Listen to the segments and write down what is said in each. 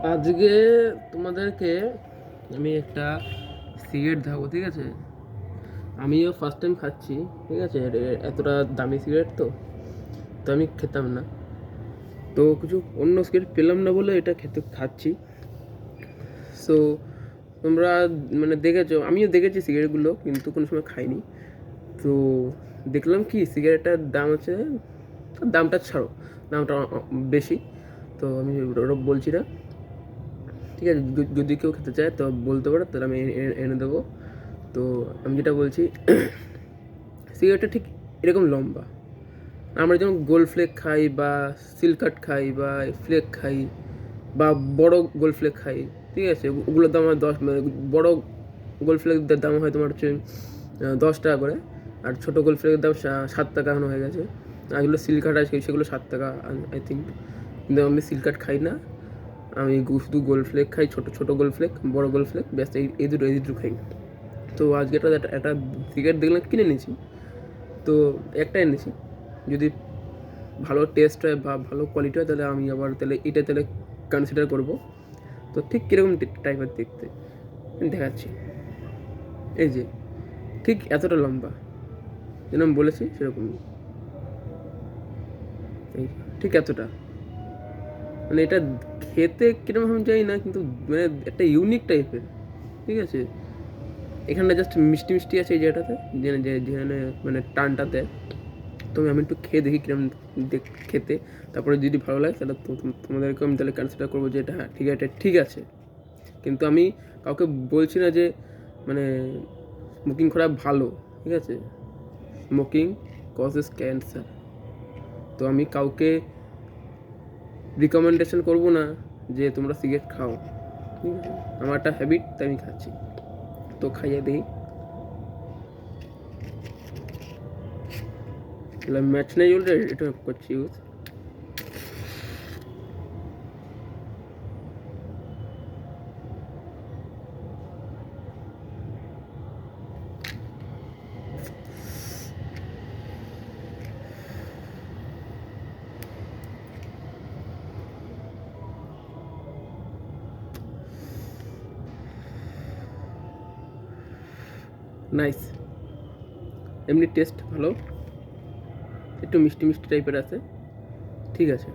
আজকে তোমাদেরকে আমি একটা সিগারেট দেখাবো, ঠিক আছে? আমিও ফার্স্ট টাইম খাচ্ছি, ঠিক আছে? এতটা দামি সিগারেট তো আমি খেতাম না, তো কিছু অন্য সিগারেট পেলাম না বলে এটা খাচ্ছি। সো তোমরা মানে দেখেছো, আমিও দেখেছি সিগারেটগুলো, কিন্তু কোনো সময় খাইনি। তো দেখলাম কি সিগারেটটার দাম হচ্ছে, দামটা ছাড়ো, দামটা বেশি, তো আমি ওটা বলছি না, ঠিক আছে? যদি কেউ খেতে চায় তো বলতে পারো, তাহলে আমি এনে দেবো। তো আমি যেটা বলছি, সিগারেটটা ঠিক এরকম লম্বা। আমরা যেমন গোল ফ্লেক খাই বা সিলকাট খাই বা ফ্লেক খাই বা বড় গোল ফ্লেক খাই, ঠিক আছে? ওগুলোর দাম হয় বড় গোল ফ্লেকের দাম হয় তোমার হচ্ছে 10 টাকা করে, আর ছোটো গোল ফ্লেকের দাম 7 টাকা এখন হয়ে গেছে। আর যেগুলো সিলকাট আছে সেগুলো 7 টাকা আই থিঙ্ক, কিন্তু আমি সিলকাট খাই না। আমি শুধু গোল ফ্লেক খাই, ছোটো ছোটো গোল ফ্লেক, বড় গোল ফ্লেক, ব্যাস এই দুটো খাই। তো আজকে একটা সিগারেট দেখলাম, কিনে নিয়েছি। তো একটা এনেছি, যদি ভালো টেস্ট হয় বা ভালো কোয়ালিটি হয় তাহলে আমি আবার তাহলে কনসিডার করবো। তো ঠিক কীরকম টাইপের দেখতে দেখাচ্ছি। এই যে ঠিক এতটা লম্বা, যেরকম বলেছি সেরকমই, এই ঠিক এতটা। মানে এটা খেতে কীরকম আমি জানি না, কিন্তু মানে একটা ইউনিক টাইপের, ঠিক আছে? এখানটা জাস্ট মিষ্টি মিষ্টি আছে এই জায়গাটাতে, যেখানে মানে টানটা দেয়। তো আমি একটু খেয়ে দেখি কিরম খেতে, তারপরে যদি ভালো লাগে তাহলে তোমাদেরকে আমি তাহলে কনসিডার করবো যে এটা হ্যাঁ ঠিক আছে, এটা ঠিক আছে। কিন্তু আমি কাউকে বলছি না যে মানে স্মোকিং করা ভালো, ঠিক আছে? Smoking causes cancer. তো আমি কাউকে রিকমেন্ডেশন করবো না যে তোমরা সিগারেট খাও, ঠিক আছে? আমার একটা হ্যাবিট, তাই আমি খাচ্ছি। তো খাইয়ে দিই, ম্যাচ নেই বলে এটা করছি ইউজ। নাইস, এমনি টেস্ট ভালো, একটু মিষ্টি মিষ্টি টাইপের আছে, ঠিক আছে?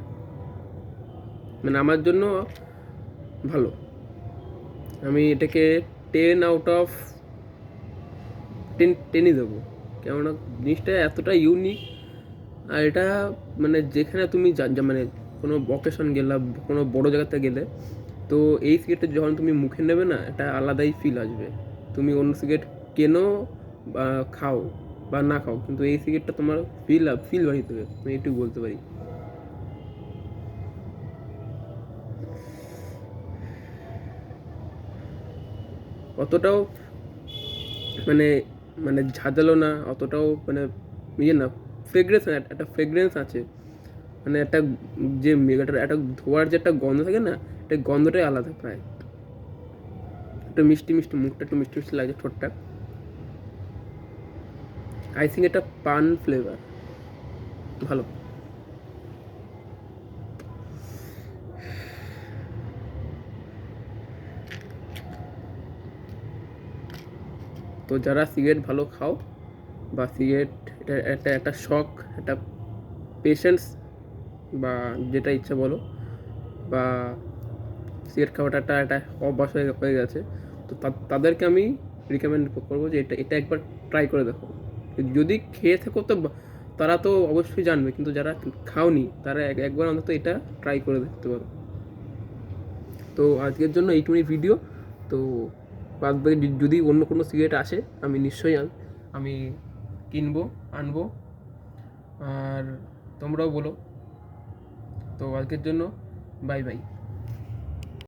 মানে আমার জন্য ভালো। আমি এটাকে 10 আউট অফ 10ই দেবো, কেননা জিনিসটা এতটা ইউনিক। আর এটা মানে যেখানে তুমি মানে কোনো অকেশন গেলা, কোনো বড়ো জায়গাতে গেলে, তো এই সিগারেটটা যখন তুমি মুখে নেবে না, একটা আলাদাই ফিল আসবে। তুমি অন্য সিগারেট কেনো বা খাও বা না খাও, কিন্তু এই সিগারেটটা তোমার ফিল বাড়িয়ে দেবে, আমি এটুকু বলতে পারি। অতটাও মানে মানে ঝাঁঝালো না, অতটাও মানে ইয়ে না, ফ্রেগরেন্স, একটা ফ্রেগরেন্স আছে। মানে একটা যে মেগাটার একটা ধোয়ার যে একটা গন্ধ থাকে না, একটা গন্ধটাই আলাদা প্রায়, একটা মিষ্টি মিষ্টি, মুখটা একটু মিষ্টি মিষ্টি লাগে, ঠোঁটটা। আই থিঙ্ক এটা পান ফ্লেভার, ভালো। তো যারা সিগারেট ভালো খাও বা সিগারেট এটা একটা একটা শখ, একটা পেশেন্স বা যেটা ইচ্ছা বলো, বা সিগারেট খাওয়াটা একটা অভ্যাস হয়ে গেছে, তো তাদেরকে আমি রিকমেন্ড করবো যে এটা এটা একবার ট্রাই করে দেখো। যদি খেয়ে থাকো তো তারা তো অবশ্যই জানবে, কিন্তু যারা খাওনি তারা একবার অন্তত এটা ট্রাই করে দেখতে পারো। তো আজকের জন্য এইটুকুনি ভিডিও। তো বাদ বাকি যদি অন্য কোনো সিগারেট আসে আমি নিশ্চয়ই আমি কিনবো, আনবো, আর তোমরাও বলো। তো আজকের জন্য বাই বাই।